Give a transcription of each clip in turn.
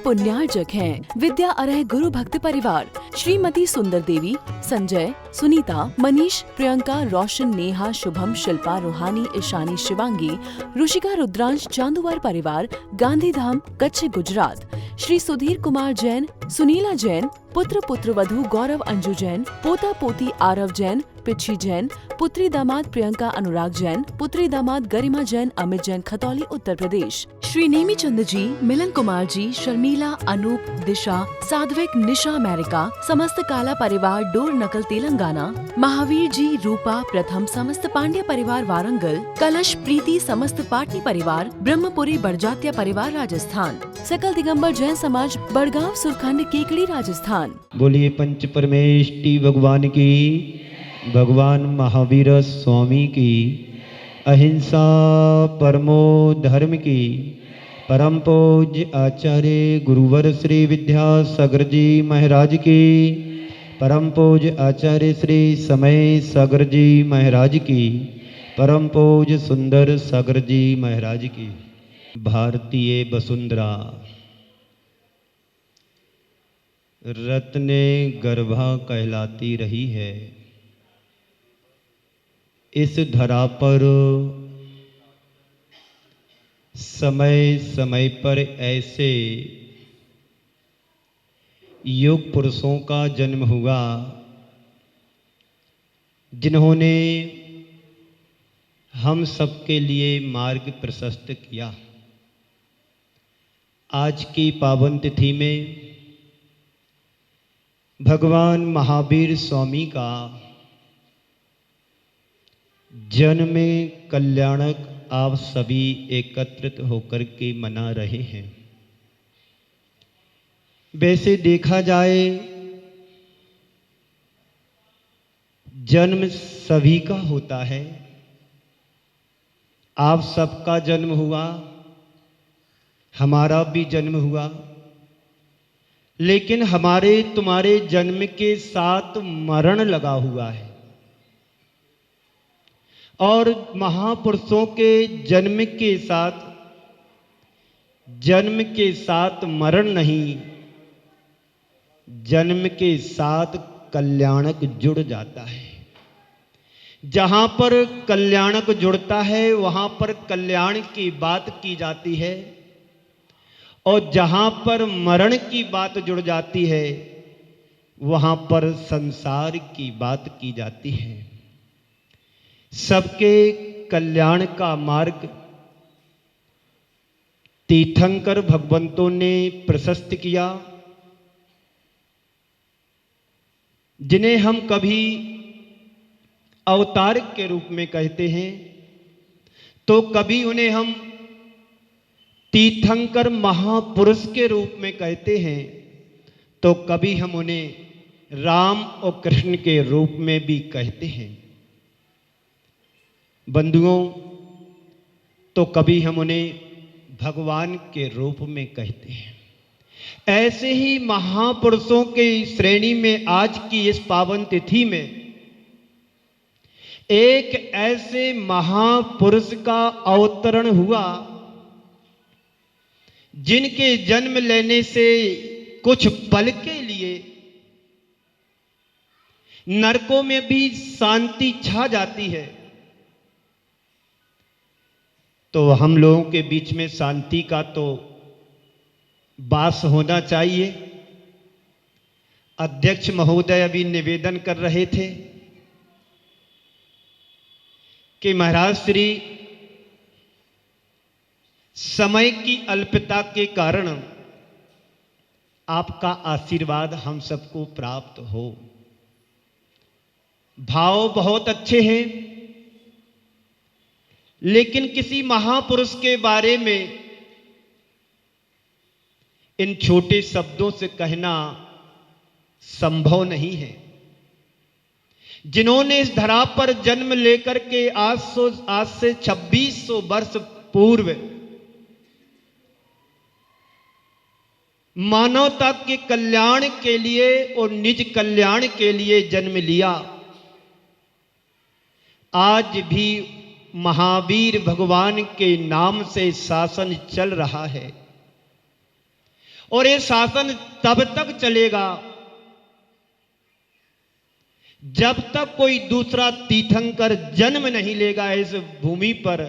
पुण्यार्जक हैं विद्या अरह गुरु भक्त परिवार श्रीमती सुंदर देवी, संजय, सुनीता, मनीष, प्रियंका, रोशन, नेहा, शुभम, शिल्पा, रूहानी, ईशानी, शिवांगी, ऋषिका, रुद्रांश, चांदुवार परिवार, गांधीधाम, कच्छ, गुजरात। श्री सुधीर कुमार जैन, सुनीला जैन, पुत्र पुत्रवधू गौरव अंजू जैन, पोता पोती आरव जैन, पिच्छी जैन, पुत्री दामाद प्रियंका अनुराग जैन, पुत्री दामाद गरिमा जैन, अमित जैन, खतौली, उत्तर प्रदेश। श्री नेमी चंद जी, मिलन कुमार जी, शर्मिला, अनूप, दिशा, साध्विक, निशा, अमेरिका, समस्त काला परिवार, डोर नकल, तेलंगाना। महावीर जी, रूपा, प्रथम, समस्त पांड्या परिवार, वारंगल। कलश, प्रीति, समस्त पाटनी परिवार, ब्रह्मपुरी, बड़जात्या परिवार, राजस्थान। सकल दिगंबर जैन समाज, बड़गांव, सुरखंड, केकड़ी, राजस्थान। बोलिए पंच परमेष्टि भगवान की, भगवान महावीर स्वामी की, अहिंसा परमो धर्म की, परम पूज्य आचार्य गुरुवर श्री विद्यासागर जी महाराज की, परम पूज्य आचार्य श्री समय सागर जी महाराज की, परम पूज्य सुंदर सागर जी महाराज की। भारतीय वसुंधरा रत्ने गर्भा कहलाती रही है। इस धरा पर समय समय पर ऐसे योग पुरुषों का जन्म हुआ जिन्होंने हम सबके लिए मार्ग प्रशस्त किया। आज की पावन तिथि में भगवान महावीर स्वामी का जन्म कल्याणक आप सभी एकत्रित होकर के मना रहे हैं। वैसे देखा जाए जन्म सभी का होता है। आप सबका जन्म हुआ, हमारा भी जन्म हुआ, लेकिन हमारे तुम्हारे जन्म के साथ मरण लगा हुआ है। और महापुरुषों के जन्म के साथ मरण नहीं, जन्म के साथ कल्याणक जुड़ जाता है। जहां पर कल्याणक जुड़ता है वहां पर कल्याण की बात की जाती है, और जहां पर मरण की बात जुड़ जाती है वहां पर संसार की बात की जाती है। सबके कल्याण का मार्ग तीर्थंकर भगवंतों ने प्रशस्त किया, जिन्हें हम कभी अवतार के रूप में कहते हैं, तो कभी उन्हें हम तीर्थंकर महापुरुष के रूप में कहते हैं, तो कभी हम उन्हें राम और कृष्ण के रूप में भी कहते हैं। बंधुओं, तो कभी हम उन्हें भगवान के रूप में कहते हैं। ऐसे ही महापुरुषों के श्रेणी में आज की इस पावन तिथि में एक ऐसे महापुरुष का अवतरण हुआ जिनके जन्म लेने से कुछ पल के लिए नरकों में भी शांति छा जाती है। तो हम लोगों के बीच में शांति का तो वास होना चाहिए। अध्यक्ष महोदय अभी निवेदन कर रहे थे कि महाराज श्री समय की अल्पता के कारण आपका आशीर्वाद हम सबको प्राप्त हो। भाव बहुत अच्छे हैं, लेकिन किसी महापुरुष के बारे में इन छोटे शब्दों से कहना संभव नहीं है। जिन्होंने इस धरा पर जन्म लेकर के आज से 2600 वर्ष पूर्व मानवता के कल्याण के लिए और निज कल्याण के लिए जन्म लिया, आज भी महावीर भगवान के नाम से शासन चल रहा है। और ये शासन तब तक चलेगा जब तक कोई दूसरा तीर्थंकर जन्म नहीं लेगा इस भूमि पर,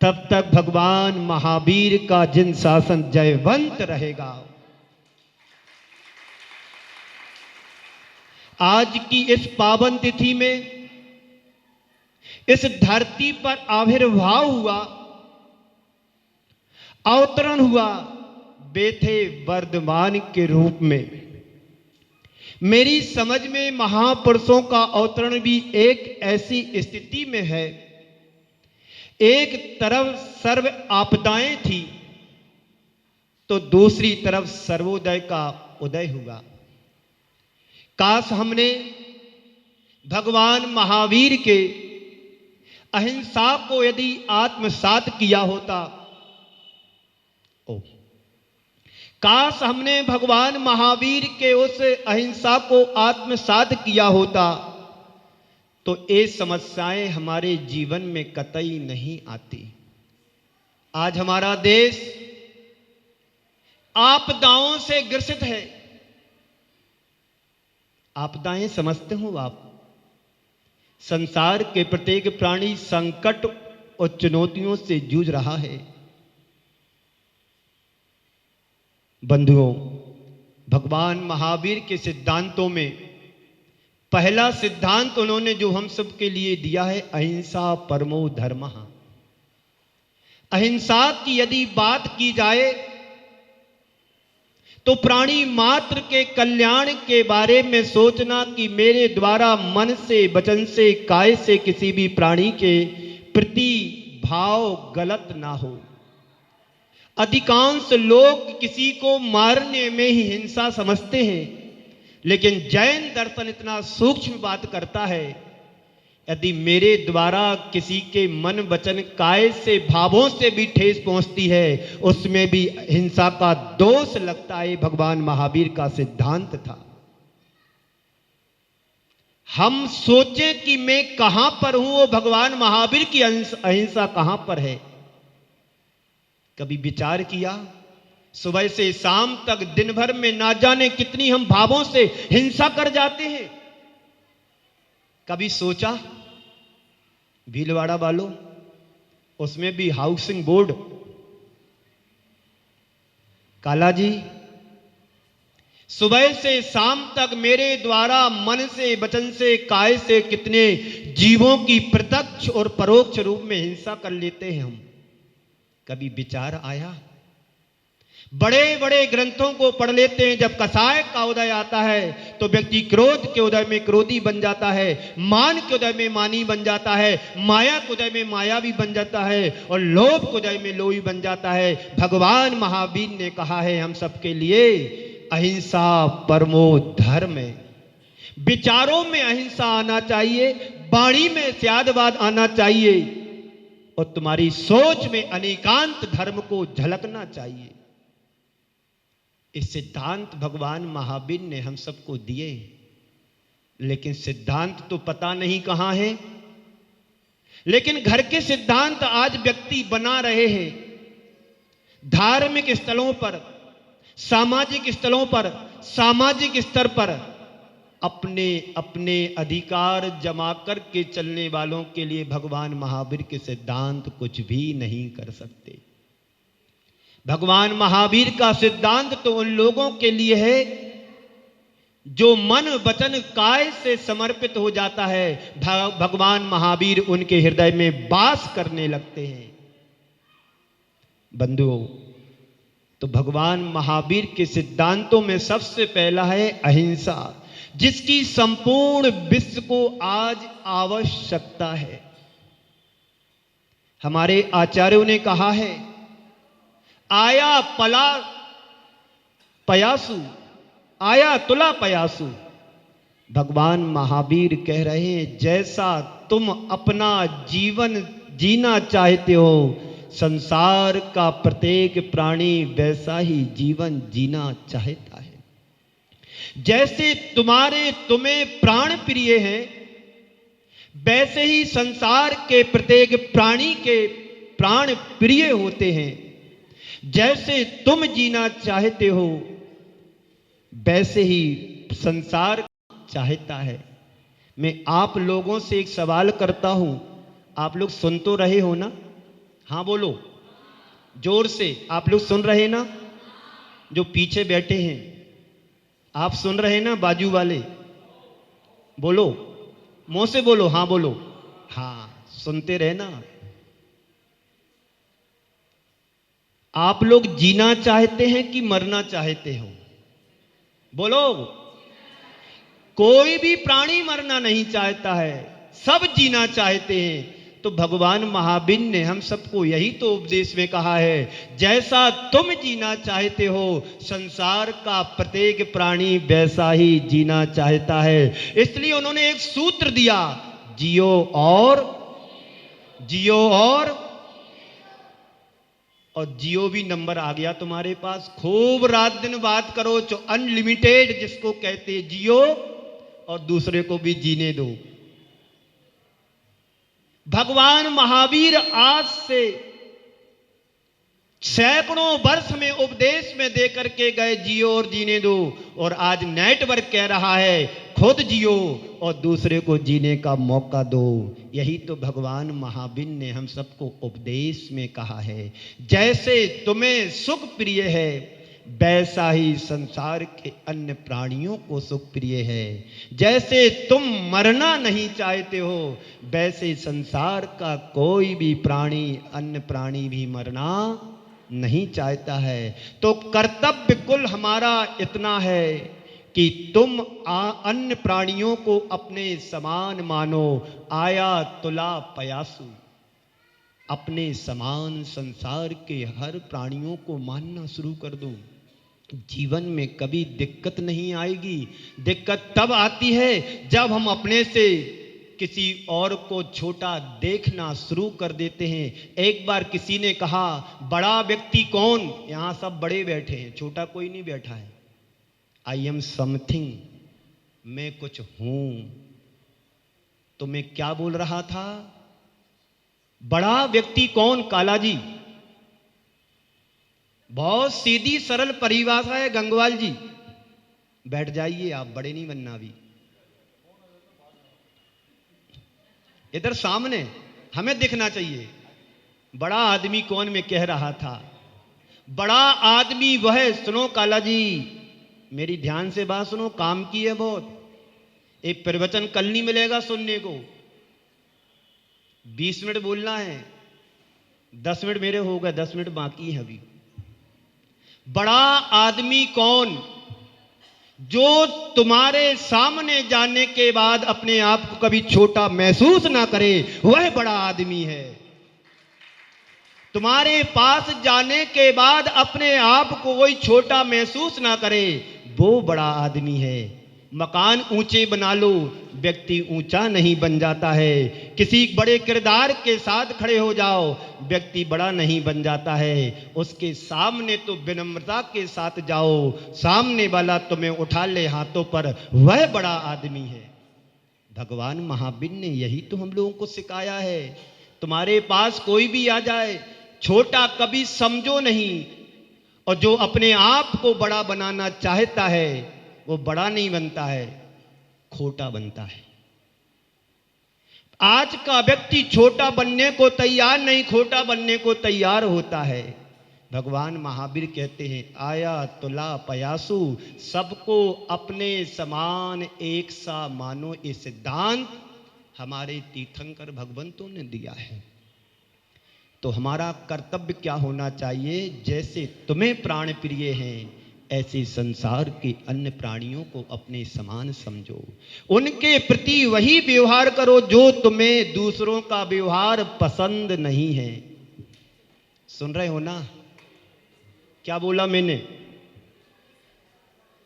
तब तक भगवान महावीर का जिन शासन जयवंत रहेगा। आज की इस पावन तिथि में इस धरती पर आविर्भाव हुआ, अवतरण हुआ बेथे वर्धमान के रूप में। मेरी समझ में महापुरुषों का अवतरण भी एक ऐसी स्थिति में है, एक तरफ सर्व आपदाएं थी तो दूसरी तरफ सर्वोदय का उदय हुआ। काश हमने भगवान महावीर के अहिंसा को यदि आत्मसात किया होता, काश हमने भगवान महावीर के उस अहिंसा को आत्मसात किया होता तो ये समस्याएं हमारे जीवन में कतई नहीं आती। आज हमारा देश आपदाओं से ग्रसित है। आपदाएं समझते हो आप? संसार के प्रत्येक प्राणी संकट और चुनौतियों से जूझ रहा है। बंधुओं, भगवान महावीर के सिद्धांतों में पहला सिद्धांत उन्होंने जो हम सब के लिए दिया है, अहिंसा परमो धर्मः। अहिंसा की यदि बात की जाए तो प्राणी मात्र के कल्याण के बारे में सोचना कि मेरे द्वारा मन से, वचन से, काय से किसी भी प्राणी के प्रति भाव गलत ना हो। अधिकांश लोग किसी को मारने में ही हिंसा समझते हैं, लेकिन जैन दर्शन इतना सूक्ष्म बात करता है, यदि मेरे द्वारा किसी के मन, वचन, काय से, भावों से भी ठेस पहुंचती है, उसमें भी हिंसा का दोष लगता है। भगवान महावीर का सिद्धांत था। हम सोचें कि मैं कहां पर हूं, वो भगवान महावीर की अहिंसा कहां पर है? कभी विचार किया? सुबह से शाम तक दिन भर में ना जाने कितनी हम भावों से हिंसा कर जाते हैं। कभी सोचा? भीलवाड़ा वालों, उसमें भी हाउसिंग बोर्ड, काला जी, सुबह से शाम तक मेरे द्वारा मन से, वचन से, काय से कितने जीवों की प्रत्यक्ष और परोक्ष रूप में हिंसा कर लेते हैं हम। कभी विचार आया? बड़े बड़े ग्रंथों को पढ़ लेते हैं, जब कसाय का उदय आता है तो व्यक्ति क्रोध के उदय में क्रोधी बन जाता है, मान के उदय में मानी बन जाता है, माया के उदय में मायावी बन जाता है और लोभ के उदय में लोभी बन जाता है। भगवान महावीर ने कहा है हम सबके लिए, अहिंसा परमो धर्म है। विचारों में अहिंसा आना चाहिए, वाणी में त्यागवाद आना चाहिए और तुम्हारी सोच में अनेकांत धर्म को झलकना चाहिए। इस सिद्धांत भगवान महावीर ने हम सबको दिए, लेकिन सिद्धांत तो पता नहीं कहां है। लेकिन घर के सिद्धांत आज व्यक्ति बना रहे हैं। धार्मिक स्थलों पर, सामाजिक स्थलों पर, सामाजिक स्तर पर अपने अपने अधिकार जमा करके चलने वालों के लिए भगवान महावीर के सिद्धांत कुछ भी नहीं कर सकते। भगवान महावीर का सिद्धांत तो उन लोगों के लिए है जो मन, वचन, काय से समर्पित हो जाता है। भगवान महावीर उनके हृदय में वास करने लगते हैं। बंधुओं, तो भगवान महावीर के सिद्धांतों में सबसे पहला है अहिंसा, जिसकी संपूर्ण विश्व को आज आवश्यकता है। हमारे आचार्यों ने कहा है, आया पला पयासु, आया तुला पयासु। भगवान महावीर कह रहे हैं, जैसा तुम अपना जीवन जीना चाहते हो, संसार का प्रत्येक प्राणी वैसा ही जीवन जीना चाहता है। जैसे तुम्हें प्राण प्रिय है, वैसे ही संसार के प्रत्येक प्राणी के प्राण प्रिय होते हैं। जैसे तुम जीना चाहते हो वैसे ही संसार चाहता है। मैं आप लोगों से एक सवाल करता हूं, आप लोग सुन तो रहे हो ना? हाँ बोलो जोर से। आप लोग सुन रहे ना? जो पीछे बैठे हैं आप सुन रहे ना? बाजू वाले बोलो, मुंह से बोलो, हाँ बोलो। हाँ सुनते रहे ना। आप लोग जीना चाहते हैं कि मरना चाहते हो? बोलो। कोई भी प्राणी मरना नहीं चाहता है, सब जीना चाहते हैं। तो भगवान महावीर ने हम सबको यही तो उपदेश में कहा है, जैसा तुम जीना चाहते हो संसार का प्रत्येक प्राणी वैसा ही जीना चाहता है। इसलिए उन्होंने एक सूत्र दिया, जियो और जियो और जियो भी नंबर आ गया तुम्हारे पास। खूब रात दिन बात करो, जो अनलिमिटेड जिसको कहते हैं, जियो और दूसरे को भी जीने दो। भगवान महावीर आज से सैकड़ों वर्ष में उपदेश में दे करके गए, जियो और जीने दो। और आज नेटवर्क कह रहा है, खुद जियो और दूसरे को जीने का मौका दो। यही तो भगवान महावीर ने हम सबको उपदेश में कहा है। जैसे तुम्हें सुख प्रिय है वैसा ही संसार के अन्य प्राणियों को सुख प्रिय है। जैसे तुम मरना नहीं चाहते हो वैसे संसार का कोई भी प्राणी, अन्य प्राणी भी मरना नहीं चाहता है। तो कर्तव्य कुल हमारा इतना है कि तुम अन्य प्राणियों को अपने समान मानो। आया तुला पयासु, अपने समान संसार के हर प्राणियों को मानना शुरू कर दो। जीवन में कभी दिक्कत नहीं आएगी। दिक्कत तब आती है जब हम अपने से किसी और को छोटा देखना शुरू कर देते हैं। एक बार किसी ने कहा, बड़ा व्यक्ति कौन? यहां सब बड़े बैठे हैं, छोटा कोई नहीं बैठा है। आई एम समथिंग, मैं कुछ हूं। तो मैं क्या बोल रहा था? बड़ा व्यक्ति कौन? काला जी। बहुत सीधी सरल परिभाषा है गंगवाल जी। बैठ जाइए, आप बड़े नहीं बनना अभी। इधर सामने हमें दिखना चाहिए। बड़ा आदमी कौन मैं कह रहा था? बड़ा आदमी वह, सुनो काला जी मेरी ध्यान से बात सुनो, काम की है बहुत। एक प्रवचन कल नहीं मिलेगा सुनने को। 20 मिनट बोलना है, 10 मिनट मेरे हो गए, 10 मिनट बाकी है अभी। बड़ा आदमी कौन? जो तुम्हारे सामने जाने के बाद अपने आप को कभी छोटा महसूस ना करे, वह बड़ा आदमी है। तुम्हारे पास जाने के बाद अपने आप को कोई छोटा महसूस ना करे, वो बड़ा आदमी है। मकान ऊंचे बना लो, व्यक्ति ऊंचा नहीं बन जाता है। किसी बड़े किरदार के साथ खड़े हो जाओ, व्यक्ति बड़ा नहीं बन जाता है। उसके सामने तो विनम्रता के साथ जाओ, सामने वाला तुम्हें उठा ले हाथों पर, वह बड़ा आदमी है। भगवान महावीर ने यही तो हम लोगों को सिखाया है। तुम्हारे पास कोई भी आ जाए, छोटा कभी समझो नहीं। और जो अपने आप को बड़ा बनाना चाहता है वो बड़ा नहीं बनता है, खोटा बनता है। आज का व्यक्ति छोटा बनने को तैयार नहीं, खोटा बनने को तैयार होता है। भगवान महावीर कहते हैं, आया तुला पयासु, सबको अपने समान एक सा मानो। ये सिद्धांत हमारे तीर्थंकर भगवंतों ने दिया है। तो हमारा कर्तव्य क्या होना चाहिए? जैसे तुम्हें प्राण प्रिय हैं ऐसे संसार के अन्य प्राणियों को अपने समान समझो। उनके प्रति वही व्यवहार करो जो तुम्हें दूसरों का व्यवहार पसंद नहीं है। सुन रहे हो ना? क्या बोला मैंने?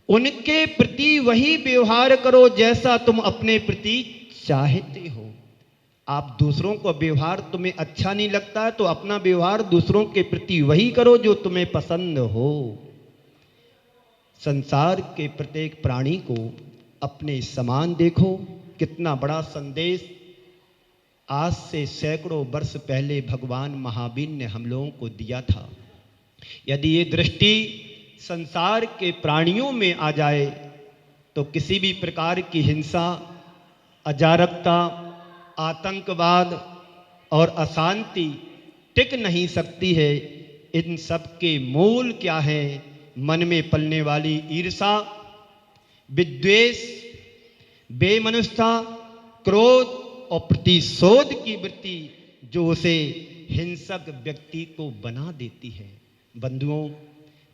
उनके प्रति वही व्यवहार करो जैसा तुम अपने प्रति चाहते हो। आप दूसरों का व्यवहार तुम्हें अच्छा नहीं लगता तो अपना व्यवहार दूसरों के प्रति वही करो जो तुम्हें पसंद हो। संसार के प्रत्येक प्राणी को अपने समान देखो। कितना बड़ा संदेश आज से सैकड़ों वर्ष पहले भगवान महावीर ने हम लोगों को दिया था। यदि ये दृष्टि संसार के प्राणियों में आ जाए तो किसी भी प्रकार की हिंसा, अराजकता, आतंकवाद और अशांति टिक नहीं सकती है। इन सब के मूल क्या है? मन में पलने वाली ईर्षा, विद्वेष, बेमनुष्यता, क्रोध और प्रतिशोध की वृत्ति जो उसे हिंसक व्यक्ति को बना देती है। बंधुओं,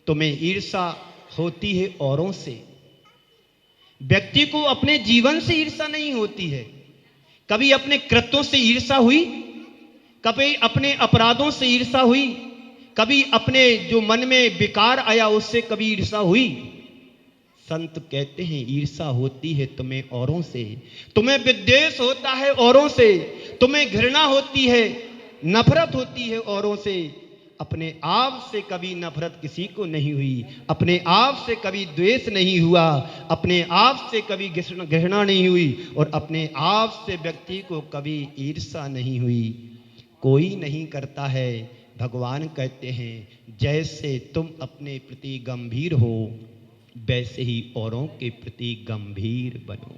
तुम्हें ईर्षा होती है औरों से, व्यक्ति को अपने जीवन से ईर्षा नहीं होती है। कभी अपने कृत्यों से ईर्षा हुई, कभी अपने अपराधों से ईर्षा हुई, कभी अपने जो मन में विकार आया उससे कभी ईर्षा हुई? संत कहते हैं ईर्षा होती है तुम्हें औरों से, तुम्हें विद्वेष होता है औरों से, तुम्हें घृणा होती है, नफरत होती है औरों से। अपने आप से कभी नफरत किसी को नहीं हुई, अपने आप से कभी द्वेष नहीं हुआ, अपने आप से कभी घृणा नहीं हुई और अपने आप से व्यक्ति को कभी ईर्षा नहीं हुई। कोई नहीं करता है। भगवान कहते हैं जैसे तुम अपने प्रति गंभीर हो वैसे ही औरों के प्रति गंभीर बनो।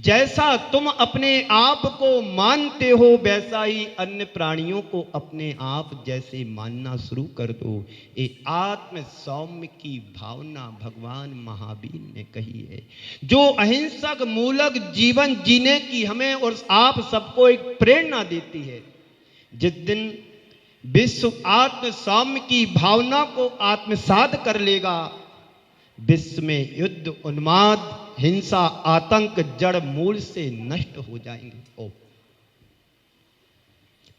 जैसा तुम अपने आप को मानते हो वैसा ही अन्य प्राणियों को अपने आप जैसे मानना शुरू कर दो। ये आत्म सौम्य की भावना भगवान महावीर ने कही है, जो अहिंसक मूलक जीवन जीने की हमें और आप सबको एक प्रेरणा देती है। जिस दिन विश्व आत्म सौम्य की भावना को आत्मसात कर लेगा, विश्व में युद्ध, उन्माद, हिंसा, आतंक जड़ मूल से नष्ट हो जाएंगे,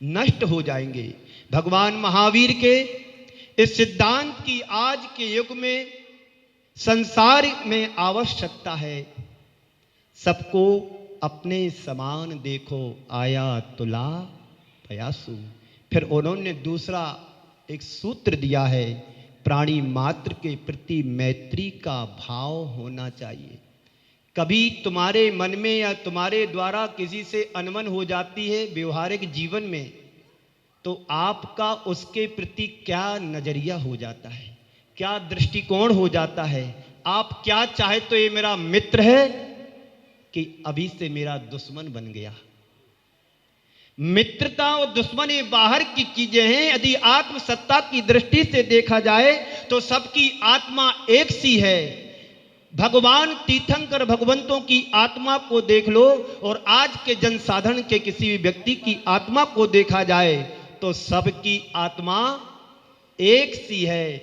नष्ट हो जाएंगे। भगवान महावीर के इस सिद्धांत की आज के युग में संसार में आवश्यकता है। सबको अपने समान देखो, आया तुला पयासु। फिर उन्होंने दूसरा एक सूत्र दिया है, प्राणी मात्र के प्रति मैत्री का भाव होना चाहिए। कभी तुम्हारे मन में या तुम्हारे द्वारा किसी से अनबन हो जाती है व्यवहारिक जीवन में, तो आपका उसके प्रति क्या नजरिया हो जाता है, क्या दृष्टिकोण हो जाता है? आप क्या चाहे तो ये मेरा मित्र है कि अभी से मेरा दुश्मन बन गया। मित्रता और दुश्मनी बाहर की चीजें हैं। यदि आत्मसत्ता की दृष्टि से देखा जाए तो सबकी आत्मा एक सी है। भगवान तीर्थंकर भगवंतों की आत्मा को देख लो और आज के जनसाधारण के किसी भी व्यक्ति की आत्मा को देखा जाए तो सबकी आत्मा एक सी है,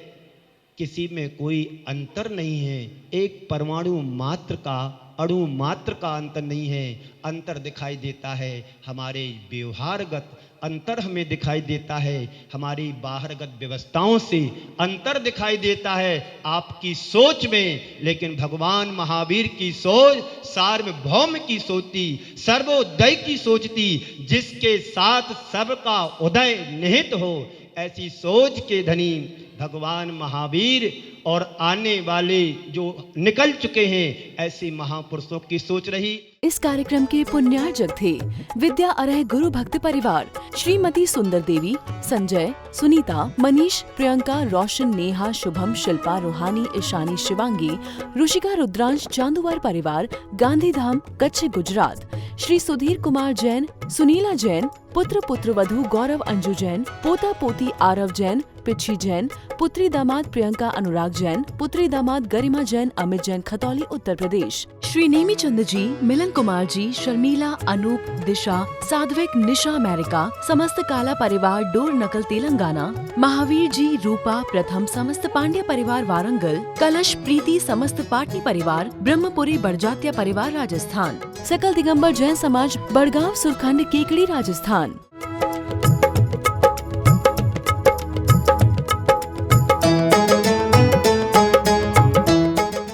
किसी में कोई अंतर नहीं है। एक परमाणु मात्र का, अणु मात्र का अंतर नहीं है। अंतर दिखाई देता है हमारे व्यवहारगत, अंतर हमें दिखाई देता है हमारी बाहरगत व्यवस्थाओं से, अंतर दिखाई देता है आपकी सोच में। लेकिन भगवान महावीर की सोच सार्वभौम की सोच थी, सर्वोदय की सोच थी, जिसके साथ सबका उदय निहित हो। ऐसी सोच के धनी भगवान महावीर और आने वाले जो निकल चुके हैं ऐसे महापुरुषों की सोच रही। इस कार्यक्रम के पुण्यार्जक थे विद्या अरह गुरु भक्त परिवार, श्रीमती सुंदर देवी, संजय, सुनीता, मनीष, प्रियंका, रोशन, नेहा, शुभम, शिल्पा, रूहानी, ईशानी, शिवांगी, रुशिका, रुद्रांश, चांदुवार परिवार, गांधीधाम, कच्छ, गुजरात। श्री सुधीर कुमार जैन, सुनीला जैन, पुत्र पुत्रवधू गौरव अंजू जैन, पोता पोती आरव जैन, पिच्छी जैन, पुत्री दामाद प्रियंका अनुराग जैन, पुत्री दामाद गरिमा जैन, अमित जैन, खतौली, उत्तर प्रदेश। श्री नेमी चंद जी, मिलन कुमार जी, शर्मिला, अनूप, दिशा, साध्विक, निशा, अमेरिका, समस्त काला परिवार, डोर नकल, तेलंगाना। महावीर जी, रूपा, प्रथम, समस्त पांड्या परिवार, वारंगल। कलश, प्रीति, समस्त पाटनी परिवार, ब्रह्मपुरी बड़जात्या परिवार, राजस्थान। सकल दिगंबर जैन समाज, बड़गांव, सुरखंड, केकड़ी, राजस्थान।